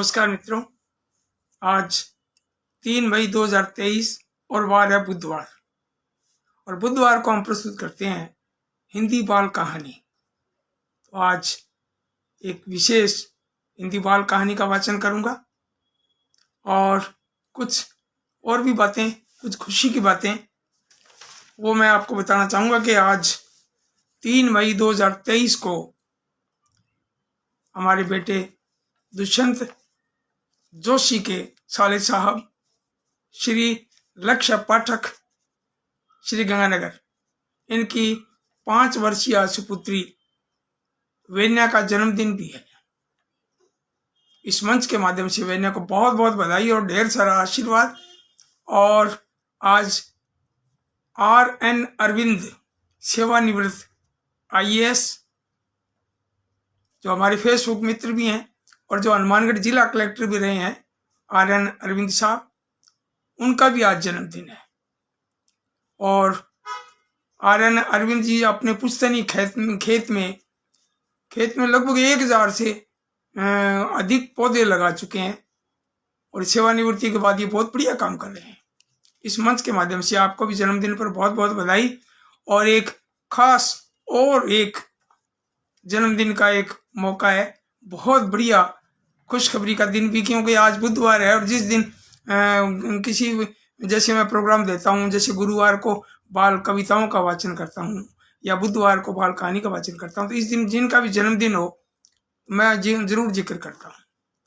नमस्कार मित्रों, आज 3 मई 2023 और वार है बुधवार। और बुधवार को हम प्रस्तुत करते हैं हिंदी बाल कहानी। तो आज एक विशेष हिंदी बाल कहानी का वाचन करूंगा और कुछ और भी बातें, कुछ खुशी की बातें वो मैं आपको बताना चाहूँगा कि आज 3 मई 2023 को हमारे बेटे दुष्यंत जोशी के साले साहब श्री लक्ष्य पाठक श्री गंगानगर, इनकी 5 वर्षीय सुपुत्री वेन्या का जन्मदिन भी है। इस मंच के माध्यम से वेन्या को बहुत बहुत बधाई और ढेर सारा आशीर्वाद। और आज RN अरविंद सेवानिवृत्त IAS, जो हमारे फेसबुक मित्र भी हैं और जो हनुमानगढ़ जिला कलेक्टर भी रहे हैं, RN अरविंद साहब, उनका भी आज जन्मदिन है। और RN अरविंद जी अपने पुश्तैनी खेत में लगभग 1000 से अधिक पौधे लगा चुके हैं और सेवानिवृत्ति के बाद ये बहुत बढ़िया काम कर रहे हैं। इस मंच के माध्यम से आपको भी जन्मदिन पर बहुत बहुत बधाई। और एक खास और एक जन्मदिन का एक मौका है, बहुत बढ़िया खुशखबरी का दिन भी, क्योंकि आज बुधवार है और जिस दिन किसी जैसे मैं प्रोग्राम देता हूँ, जैसे गुरुवार को बाल कविताओं का वाचन करता हूँ या बुधवार को बाल कहानी का वाचन करता हूँ, तो इस दिन जिनका भी जन्मदिन हो मैं जरूर जिक्र करता हूँ।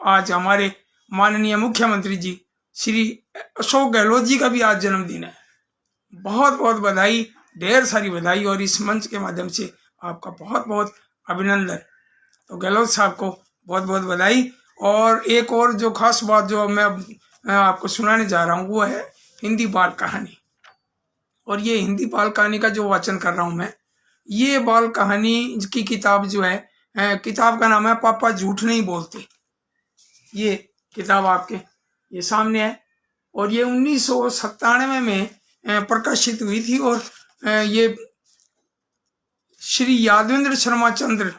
आज हमारे माननीय मुख्यमंत्री जी श्री अशोक गहलोत जी का भी आज जन्मदिन है। बहुत बहुत बधाई, ढेर सारी बधाई और इस मंच के माध्यम से आपका बहुत बहुत अभिनंदन। तो गहलोत साहब को बहुत बहुत बधाई। और एक और जो खास बात जो मैं आपको सुनाने जा रहा हूँ वो है हिंदी बाल कहानी। और ये हिंदी बाल कहानी का जो वाचन कर रहा हूँ मैं, ये बाल कहानी की किताब जो है, किताब का नाम है पापा झूठ नहीं बोलते। ये किताब आपके ये सामने है और ये 1997 में प्रकाशित हुई थी। और ये श्री यादवेंद्र शर्मा चंद्र,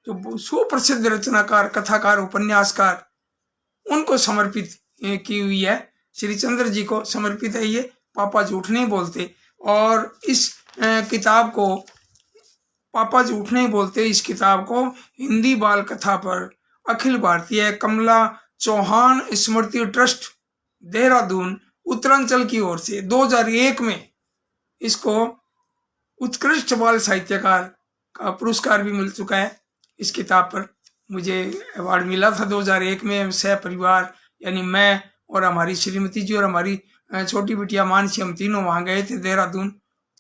जो सुप्रसिद्ध रचनाकार, कथाकार, उपन्यासकार, उनको समर्पित की हुई है। श्री चंद्र जी को समर्पित है ये पापा झूठ नहीं बोलते। और इस किताब को, पापा झूठ नहीं बोलते, इस किताब को हिंदी बाल कथा पर अखिल भारतीय कमला चौहान स्मृति ट्रस्ट देहरादून उत्तरांचल की ओर से 2001 में इसको उत्कृष्ट बाल साहित्यकार का पुरस्कार भी मिल चुका है। इस किताब पर मुझे अवार्ड मिला था 2001 में। सह परिवार यानी मैं और हमारी श्रीमती जी और हमारी छोटी बिटिया मानसी, हम तीनों वहाँ गए थे देहरादून।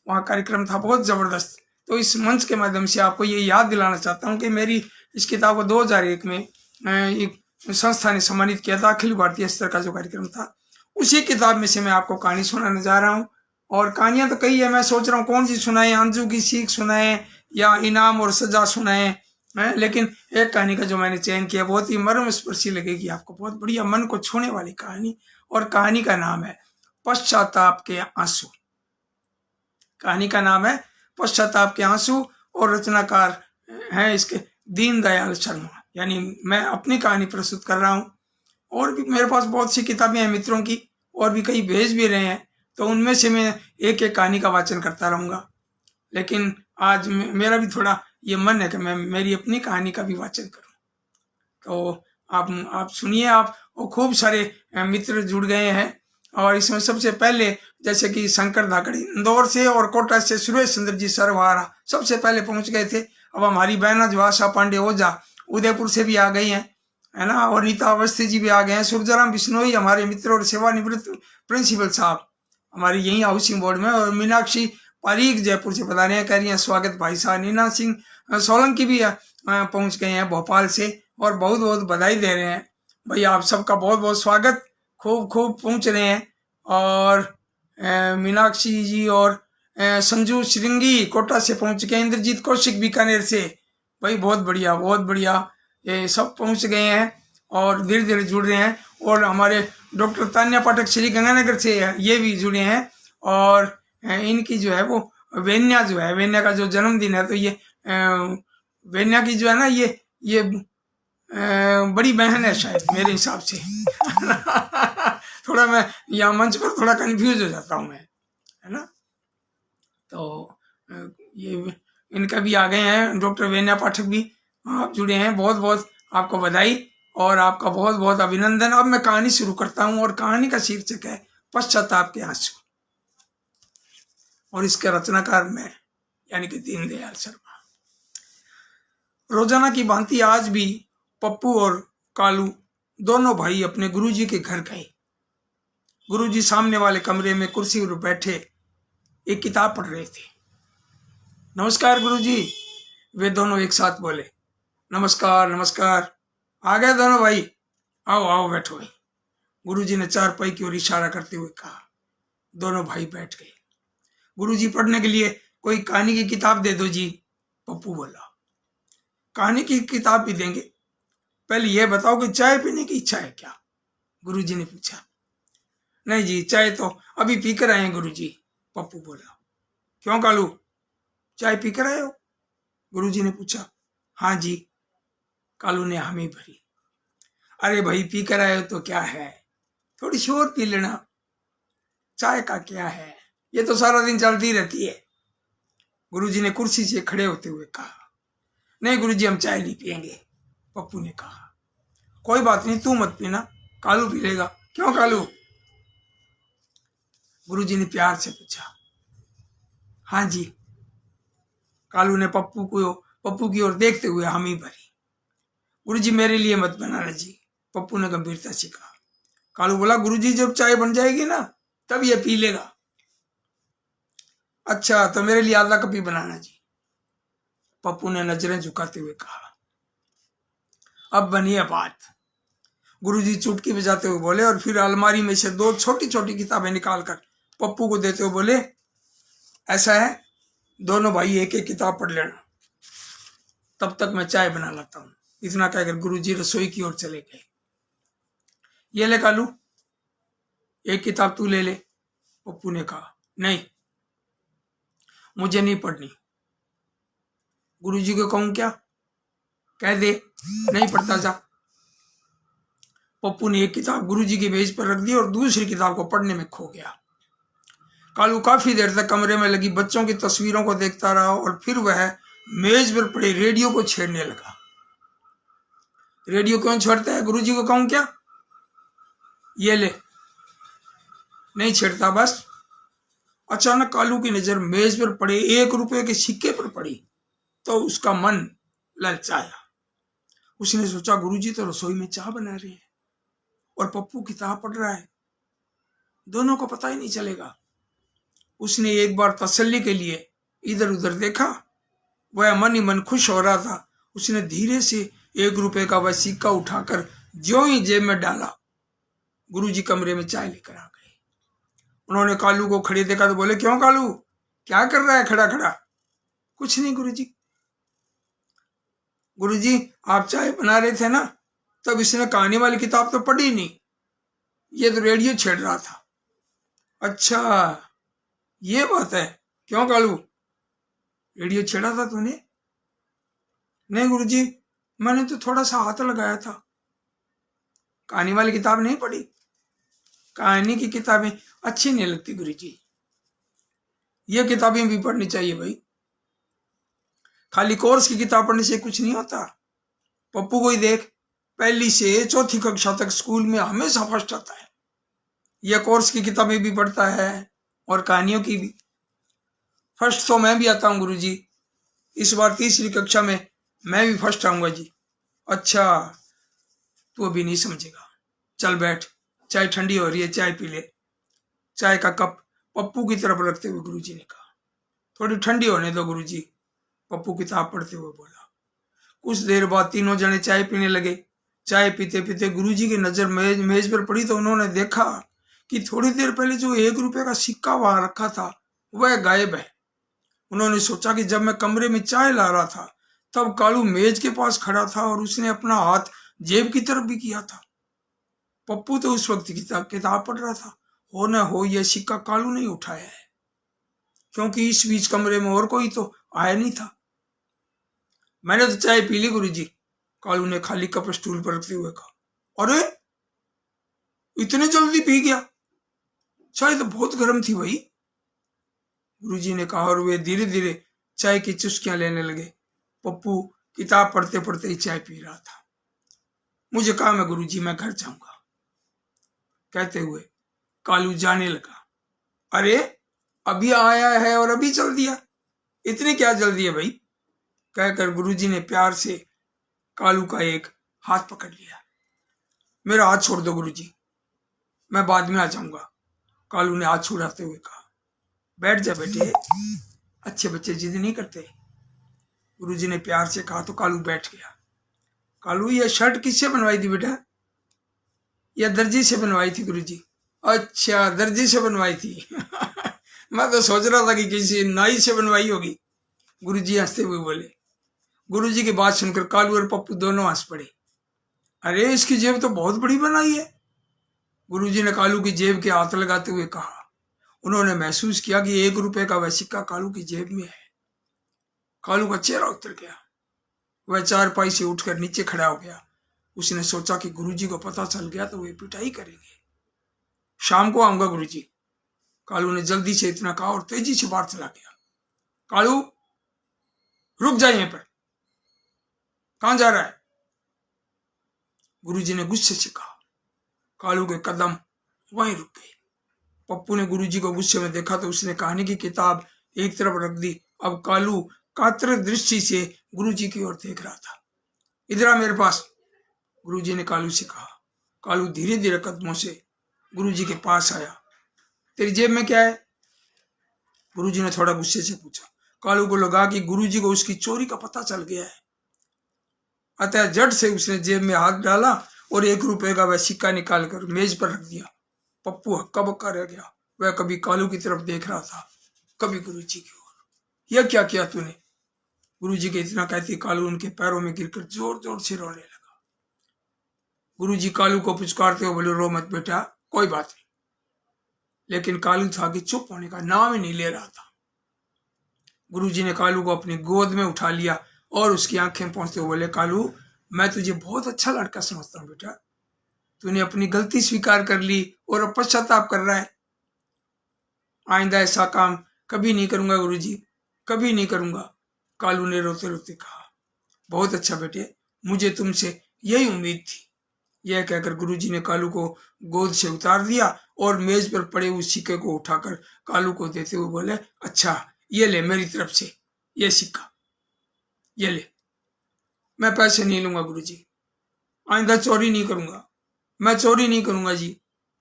वहाँ कार्यक्रम था बहुत ज़बरदस्त। तो इस मंच के माध्यम से आपको ये याद दिलाना चाहता हूँ कि मेरी इस किताब को 2001 में एक संस्था ने सम्मानित किया था, अखिल भारतीय स्तर का जो कार्यक्रम था। उसी किताब में से मैं आपको कहानी सुनाने जा रहा हूँ। और कहानियाँ तो कई है, मैं सोच रहा हूँ कौन सी सुनाए, अंजू की सीख सुनाए या इनाम और सजा सुनाए, लेकिन एक कहानी का जो मैंने चयन किया बहुत ही मर्मस्पर्शी लगेगी आपको, बहुत बढ़िया मन को छूने वाली कहानी। और कहानी का नाम है पश्चाताप के आंसू। कहानी का नाम है पश्चाताप के आंसू और रचनाकार हैं इसके दीनदयाल शर्मा। यानी मैं अपनी कहानी प्रस्तुत कर रहा हूँ। और भी मेरे पास बहुत सी किताबें हैं मित्रों की, और भी कई भेज भी रहे हैं, तो उनमें से मैं एक एक कहानी का वाचन करता रहूँगा। लेकिन आज मेरा भी थोड़ा ये मन है कि मैं मेरी अपनी कहानी का भी वाचन करूँ। तो आप सुनिए। आप और खूब सारे मित्र जुड़ गए हैं। और इसमें सबसे पहले जैसे कि शंकर धाकड़ी इंदौर से और कोटा से सुरेश चंद्र जी सरवारा सबसे पहले पहुंच गए थे। अब हमारी बहना जो आशा पांडे ओझा उदयपुर से भी आ गई हैं, है ना। और नीता अवस्थी जी भी आ गए हैं। सुरजराम बिश्नोई हमारे मित्र और सेवानिवृत्त प्रिंसिपल साहब हमारे यही हाउसिंग बोर्ड में। और मीनाक्षी पारीक जयपुर से बता रहे हैं, कह रही हैं स्वागत भाई साहब। नीना सिंह सोलंकी भी पहुंच गए हैं भोपाल से और बहुत बहुत बधाई दे रहे हैं। भाई आप सबका बहुत बहुत स्वागत, खूब खूब पहुंच रहे हैं। और मीनाक्षी जी और संजू श्रृंगी कोटा से पहुंच गए। इंद्रजीत कौशिक बीकानेर से, भाई बहुत बढ़िया बहुत बढ़िया, ये सब पहुंच गए हैं और धीरे धीरे जुड़ रहे हैं। और हमारे डॉक्टर तान्या पाठक श्री गंगानगर से ये भी जुड़े हैं। और इनकी जो है वो वेन्या जो है, वेन्या का जो जन्मदिन है, तो ये वेन्या की जो है ना, ये बड़ी बहन है शायद मेरे हिसाब से। थोड़ा मैं यहाँ मंच पर थोड़ा कंफ्यूज हो जाता हूँ मैं, है ना। तो ये इनका भी आ गए हैं, डॉक्टर वेन्या पाठक भी आप जुड़े हैं, बहुत बहुत आपको बधाई और आपका बहुत बहुत अभिनंदन। अब मैं कहानी शुरू करता हूँ और कहानी का शीर्षक है पश्चाताप के आंसू, और इसके रचनाकार मैं यानी कि दीनदयाल शर्मा। रोजाना की भांति आज भी पप्पू और कालू दोनों भाई अपने गुरुजी के घर गए। गुरुजी सामने वाले कमरे में कुर्सी पर बैठे एक किताब पढ़ रहे थे। नमस्कार गुरुजी, वे दोनों एक साथ बोले। नमस्कार नमस्कार, आ गए दोनों भाई, आओ आओ बैठो भाई। गुरुजी ने चारपाई की ओर इशारा करते हुए कहा। दोनों भाई बैठ गए। गुरुजी पढ़ने के लिए कोई कहानी की किताब दे दो जी, पप्पू बोला। कहानी की किताब भी देंगे, पहले यह बताओ कि चाय पीने की इच्छा है क्या, गुरुजी ने पूछा। नहीं जी, चाय तो अभी पी कर आए हैं गुरुजी, पप्पू बोला। क्यों कालू, चाय पी कर आए हो, गुरुजी ने पूछा। हाँ जी, कालू ने हामी भरी। अरे भाई, पी कर आए हो तो क्या है, थोड़ी सी और पी लेना, चाय का क्या है, ये तो सारा दिन चलती रहती है, गुरुजी ने कुर्सी से खड़े होते हुए कहा। नहीं गुरुजी, हम चाय नहीं पियेंगे, पप्पू ने कहा। कोई बात नहीं, तू मत पीना, कालू पी लेगा। क्यों कालू, गुरुजी ने प्यार से पूछा। हाँ जी, कालू ने पप्पू की ओर देखते हुए हामी भरी। गुरुजी मेरे लिए मत बनाना जी, पप्पू ने गंभीरता से कहा। कालू बोला, गुरुजी जब चाय बन जाएगी ना तब ये पी लेगा। अच्छा, तो मेरे लिए आधा कप ही बनाना जी, पप्पू ने नजरें झुकाते हुए कहा। अब बनी है बात, गुरुजी चुटकी बजाते हुए बोले और फिर अलमारी में से दो छोटी छोटी किताबें निकालकर पप्पू को देते हुए बोले, ऐसा है, दोनों भाई एक एक किताब पढ़ लेना, तब तक मैं चाय बना लाता हूं। इतना कहकर गुरुजी रसोई की ओर चले गए। ये ले कालू, एक किताब तू ले ले, पप्पू ने कहा। नहीं, मुझे नहीं पढ़नी। गुरुजी को कहूं क्या, कह दे नहीं पढ़ता जा। पप्पू ने एक किताब गुरुजी की मेज पर रख दी और दूसरी किताब को पढ़ने में खो गया। कालू काफी देर तक कमरे में लगी बच्चों की तस्वीरों को देखता रहा और फिर वह मेज पर पड़े रेडियो को छेड़ने लगा। रेडियो क्यों छेड़ता है, गुरुजी को कहूं क्या, ये ले। नहीं छेड़ता बस। अचानक कालू की नजर मेज पर पड़े 1 रुपए के सिक्के पर पड़ी तो उसका मन ललचाया। उसने सोचा, गुरुजी तो रसोई में चाय बना रहे हैं और पप्पू किताब पढ़ रहा है, दोनों को पता ही नहीं चलेगा। उसने एक बार तसल्ली के लिए इधर उधर देखा, वह मन ही मन खुश हो रहा था। उसने धीरे से 1 रुपए का वह सिक्का उठाकर ज्यों ही जेब में डाला, गुरुजी कमरे में चाय लेकर आ गए। उन्होंने कालू को खड़े देखा तो बोले, क्यों कालू, क्या कर रहा है खड़ा खड़ा। कुछ नहीं गुरुजी। गुरुजी, आप चाय बना रहे थे ना, तब इसने कहानी वाली किताब तो पढ़ी नहीं, ये तो रेडियो छेड़ रहा था। अच्छा, ये बात है। क्यों कालू, रेडियो छेड़ा था तूने। नहीं गुरुजी, मैंने तो थोड़ा सा हाथ लगाया था, कहानी वाली किताब नहीं पढ़ी। कहानी की किताबें अच्छी नहीं लगती गुरुजी, ये किताबें भी पढ़नी चाहिए भाई, खाली कोर्स की किताब पढ़ने से कुछ नहीं होता। पप्पू को ही देख, पहली से चौथी कक्षा तक स्कूल में हमेशा फर्स्ट आता है, यह कोर्स की किताबें भी पढ़ता है और कहानियों की भी। फर्स्ट तो मैं भी आता हूँ गुरुजी, इस बार तीसरी कक्षा में मैं भी फर्स्ट आऊंगा जी। अच्छा, तू अभी नहीं समझेगा, चल बैठ, चाय ठंडी हो रही है, चाय पी ले। चाय का कप पप्पू की तरफ रखते हुए गुरुजी ने कहा। थोड़ी ठंडी होने दो गुरुजी, पप्पू किताब पढ़ते हुए बोला। कुछ देर बाद तीनों जने चाय पीने लगे। चाय पीते पीते गुरुजी की नजर मेज पर पड़ी तो उन्होंने देखा कि थोड़ी देर पहले जो 1 रुपए का सिक्का वहां रखा था वह गायब है। उन्होंने सोचा कि जब मैं कमरे में चाय ला रहा था तब कालू मेज के पास खड़ा था और उसने अपना हाथ जेब की तरफ भी किया था। पप्पू तो उस वक्त किताब पढ़ रहा था, हो न हो यह सिक्का कालू नहीं उठाया है, क्योंकि इस बीच कमरे में और कोई तो आया नहीं था। मैंने तो चाय पी ली गुरुजी, कालू ने खाली कप स्टूल पर रखते हुए कहा, अरे इतने जल्दी पी गया, चाय तो बहुत गर्म थी भाई। गुरुजी ने कहा और वे धीरे धीरे चाय की चुस्कियां लेने लगे। पप्पू किताब पढ़ते पढ़ते ही चाय पी रहा था। मुझे कहा, मैं गुरुजी मैं घर जाऊंगा। कहते हुए कालू जाने लगा। अरे अभी आया है और अभी चल दिया, इतनी क्या जल्दी है भाई? कहकर गुरुजी ने प्यार से कालू का एक हाथ पकड़ लिया। मेरा हाथ छोड़ दो गुरुजी, मैं बाद में आ जाऊंगा। कालू ने हाथ छुड़ाते हुए कहा। बैठ जा बेटे, अच्छे बच्चे जिद नहीं करते। गुरुजी ने प्यार से कहा तो कालू बैठ गया। कालू, ये शर्ट किससे बनवाई थी बेटा? यह दर्जी से बनवाई थी गुरुजी। अच्छा, दर्जी से बनवाई थी। मैं तो सोच रहा था कि किसी नाई से बनवाई होगी। गुरुजी हंसते हुए बोले। गुरुजी की बात सुनकर कालू और पप्पू दोनों हंस पड़े। अरे इसकी जेब तो बहुत बड़ी बनाई है। गुरुजी ने कालू की जेब के हाथ लगाते हुए कहा। उन्होंने महसूस किया कि 1 रुपए का वह सिक्का कालू की जेब में है। कालू का चेहरा उतर गया। वह चारपाई से उठकर नीचे खड़ा हो गया। उसने सोचा कि गुरुजी को पता चल गया तो वे पिटाई करेंगे। शाम को आऊंगा गुरुजी। कालू ने जल्दी से इतना कहा और तेजी से बाहर चला गया। कालू, रुक जा, यहीं पर कहां जा रहा है? गुरुजी ने गुस्से से कहा। कालू के कदम वहीं रुक गए। पप्पू ने गुरुजी को गुस्से में देखा तो उसने कहानी की किताब एक तरफ रख दी। अब कालू कातर दृष्टि से गुरुजी की ओर देख रहा था। इधर आ मेरे पास, गुरुजी ने कालू से कहा। कालू धीरे धीरे कदमों से गुरुजी के पास आया। तेरी जेब में क्या है? गुरुजी ने थोड़ा गुस्से से पूछा। कालू को लगा कि गुरुजी को उसकी चोरी का पता चल गया है। अतः झट से उसने जेब में हाथ डाला और 1 रुपए का वह सिक्का निकालकर मेज पर रख दिया। पप्पू हक्का बक्का रह गया। वह कभी कालू की तरफ देख रहा था, कभी गुरुजी की ओर। यह क्या किया तूने? गुरुजी के इतना कहते कालू उनके पैरों में गिरकर जोर जोर से रोने लगा। गुरुजी कालू को पुचकारते हुए बोले, रो मत बेटा, कोई बात नहीं। लेकिन कालू था कि चुप होने का नाम ही नहीं ले रहा था। गुरुजी ने कालू को अपनी गोद में उठा लिया और उसकी आंखें पोंछते हुए बोले, कालू, मैं तुझे बहुत अच्छा लड़का समझता हूं बेटा। तूने अपनी गलती स्वीकार कर ली और अब पश्चाताप कर रहा है। आइंदा ऐसा काम कभी नहीं करूंगा गुरुजी, कभी नहीं करूंगा, कालू ने रोते रोते कहा। बहुत अच्छा बेटे, मुझे तुमसे यही उम्मीद थी। यह कहकर गुरुजी ने कालू को गोद से उतार दिया और मेज पर पड़े उस सिक्के को उठाकर कालू को देते हुए बोले, अच्छा ये ले मेरी तरफ से ये सिक्का, ये ले। मैं पैसे नहीं लूंगा गुरुजी, आइंदा चोरी नहीं करूंगा, मैं चोरी नहीं करूंगा जी।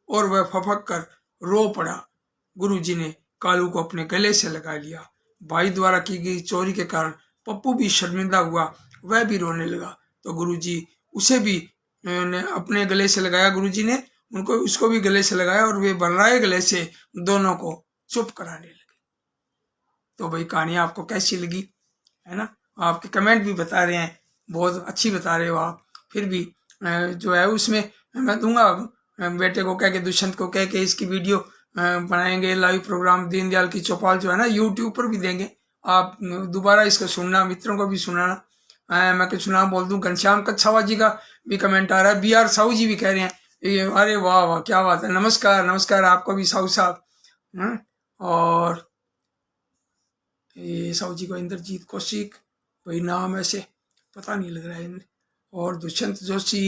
और वह फपक कर रो पड़ा। गुरुजी ने कालू को अपने गले से लगा लिया। भाई द्वारा की गई चोरी के कारण पप्पू भी शर्मिंदा हुआ, वह भी रोने लगा। तो गुरुजी उसे भी ने अपने गले से लगाया। गुरुजी ने उनको उसको भी गले से लगाया और वे बर्राए गले से दोनों को चुप कराने लगे। तो भाई कहानी आपको कैसी लगी, है ना? आपके कमेंट भी बता रहे हैं, बहुत अच्छी बता रहे हो आप। फिर भी जो है उसमें मैं दूंगा, बेटे को कह के, दुष्यंत को कह के इसकी वीडियो बनाएंगे। लाइव प्रोग्राम दीनदयाल की चौपाल जो है ना यूट्यूब पर भी देंगे। आप दोबारा इसको सुनना, मित्रों को भी सुनाना। मैं कुछ नाम बोल दूं, घनश्याम कच्छावा जी का भी कमेंट आ रहा है। BR साहू जी भी कह रहे हैं, अरे वाह वाह क्या बात है, नमस्कार नमस्कार आपको भी साहू साहब। और ये साहू जी को इंद्रजीत कौशिक, वही नाम ऐसे पता नहीं लग रहा है। और दुष्यंत जोशी,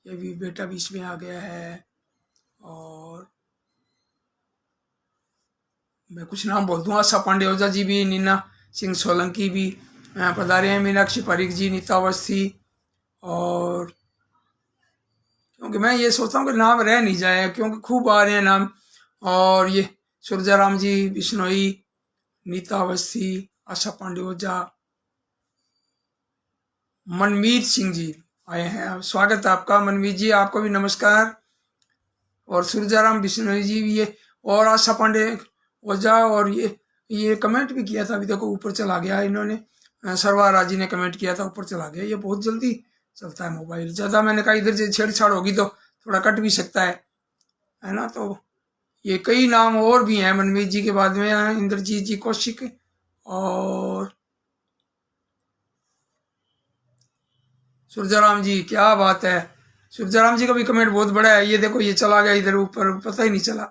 ये भी बेटा भी इसमें आ गया है। और मैं कुछ नाम बोल दूँ, आशा पांडे ओझा जी भी, नीना सिंह सोलंकी भी पधारे हैं, मीनाक्षी पारिक जी, नीता अवस्थी। और क्योंकि मैं ये सोचता हूँ कि नाम रह नहीं जाए, क्योंकि खूब आ रहे हैं नाम। और ये सुरजाराम जी बिश्नोई, नीता अवस्थी, आशा पांडे ओझा, मनमीत सिंह जी आए हैं। स्वागत है आपका मनमीत जी, आपको भी नमस्कार। और सुरजाराम बिश्नोई जी भी ये, और आशा पांडे ओझा। और ये कमेंट भी किया था, अभी देखो ऊपर चला गया इन्होंने। सरवारा जी ने कमेंट किया था, ऊपर चला गया। ये बहुत जल्दी चलता है मोबाइल, ज्यादा मैंने कहा इधर से छेड़छाड़ होगी तो थोड़ा कट भी सकता है ना। तो ये कई नाम और भी हैं मनमीत जी के बाद में, इंद्रजीत जी कौशिक और सूरजाराम जी क्या बात है। सूरजाराम जी का भी कमेंट बहुत बड़ा है। ये देखो ये चला गया इधर ऊपर, पता ही नहीं चला,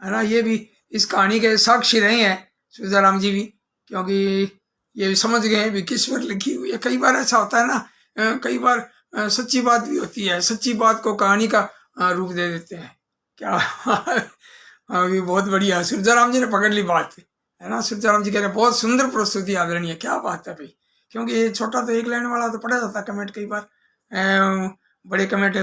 है ना। ये भी इस कहानी के साक्षी रहे हैं सूरजाराम जी भी, क्योंकि ये समझ गए हैं भी किस पर लिखी हुई है। कई बार ऐसा होता है ना, कई बार सच्ची बात भी होती है, सच्ची बात को कहानी का रूप दे देते हैं। क्या हाँ, ये बहुत बढ़िया, सूरजाराम जी ने पकड़ ली बात, है ना। सूरजाराम जी कह रहे हैं बहुत सुंदर प्रस्तुति आदरणीय, क्या बात है भाई। क्योंकि ये छोटा तो एक लाइन वाला तो पढ़ा जाता है कमेंट, कई बार बड़े कमेंट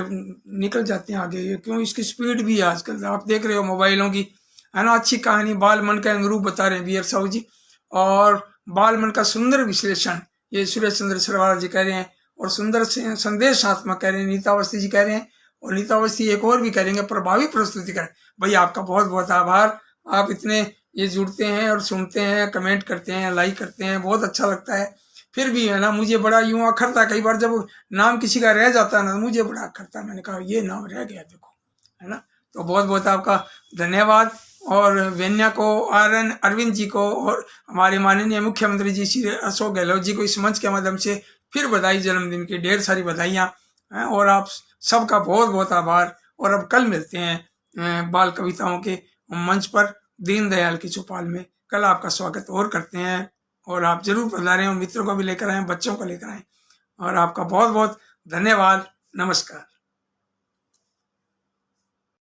निकल जाते हैं आगे। क्यों, इसकी स्पीड भी है आजकल, आप देख रहे हो मोबाइलों की, है ना। अच्छी कहानी बाल मन का अनुरूप बता रहे हैं वीर साहू जी, और बाल मन का सुंदर विश्लेषण ये सुरेश चंद्र सरवार जी कह रहे हैं, और सुंदर संदेशात्मक कह रहे हैं नीता अवस्थी जी कह रहे हैं, और नीता अवस्थी एक और भी करेंगे प्रभावी प्रस्तुति करें। भाई आपका बहुत बहुत आभार, आप इतने ये जुड़ते हैं और सुनते हैं, कमेंट करते हैं, लाइक करते हैं, बहुत अच्छा लगता है। फिर भी है ना, मुझे बड़ा यूं अखरता, कई बार जब नाम किसी का रह जाता है ना, मुझे बड़ा अखरता, मैंने कहा ये नाम रह गया देखो, है ना। तो बहुत बहुत आपका धन्यवाद। और वेन्या को, आर.एन. अरविंद जी को, और हमारे माननीय मुख्यमंत्री जी श्री अशोक गहलोत जी को इस मंच के माध्यम से फिर बधाई, जन्मदिन की ढेर सारी बधाइयाँ, और आप सबका बहुत बहुत आभार। और अब कल मिलते हैं बाल कविताओं के मंच पर दीनदयाल की चौपाल में, कल आपका स्वागत और करते हैं। और आप जरूर पधारें, और मित्रों को भी लेकर आएं, बच्चों को लेकर आएं। और आपका बहुत बहुत धन्यवाद, नमस्कार।